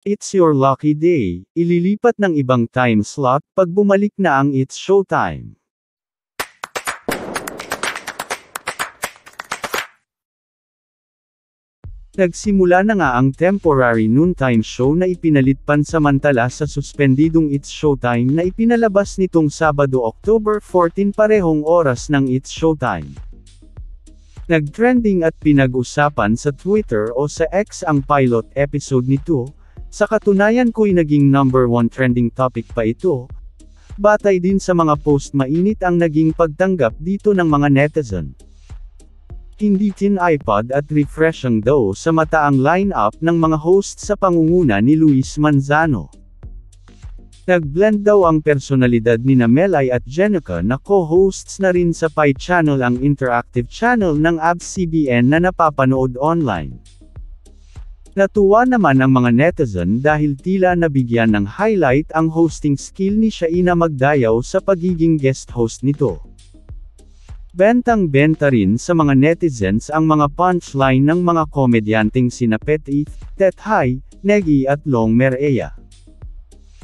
It's your lucky day, ililipat ng ibang time slot pag bumalik na ang It's Showtime. Nagsimula na nga ang temporary noontime show na ipinalit pansamantala sa suspendidong It's Showtime na ipinalabas nitong Sabado October 14 parehong oras ng It's Showtime. Nagtrending at pinag-usapan sa Twitter o sa X ang pilot episode nito. Sa katunayan ko'y naging number 1 trending topic pa ito. Batay din sa mga post mainit ang naging pagtanggap dito ng mga netizen. Hindi tin-iPod at refreshing daw sa mata ang line-up ng mga host sa pangunguna ni Luis Manzano. Nag-blend daw ang personalidad ni Melay at Jenica na co-hosts na rin sa Pi Channel, ang interactive channel ng ABS-CBN na napapanood online. Natuwa naman ang mga netizen dahil tila nabigyan ng highlight ang hosting skill ni Shaina Magdayaw sa pagiging guest host nito. Bentang-benta rin sa mga netizens ang mga punchline ng mga komedyanteng sina Petit, Tethay, Negi at Long Merea.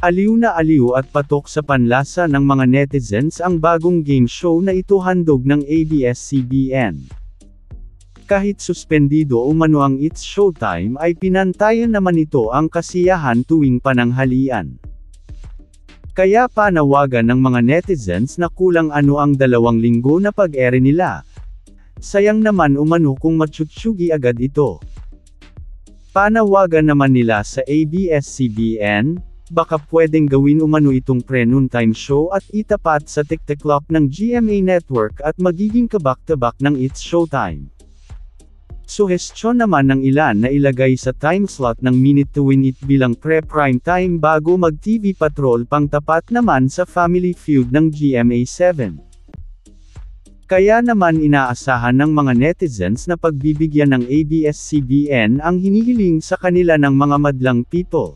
Aliw na aliw at patok sa panlasa ng mga netizens ang bagong game show na ito handog ng ABS-CBN. Kahit suspendido umano ang It's Showtime ay pinantayan naman ito ang kasiyahan tuwing pananghalian. Kaya panawagan ng mga netizens na kulang ano ang 2 linggo na pag-ere nila. Sayang naman umano kung matsutyugi agad ito. Panawagan naman nila sa ABS-CBN, baka pwedeng gawin umano itong pre-noontime show at itapat sa TikTok ng GMA Network at magiging kabak-tabak ng It's Showtime. Suhestyon naman ng ilan na ilagay sa time slot ng Minute to Win It bilang pre-prime time bago mag-TV Patrol pang tapat naman sa Family Feud ng GMA7. Kaya naman inaasahan ng mga netizens na pagbibigyan ng ABS-CBN ang hinihiling sa kanila ng mga madlang people.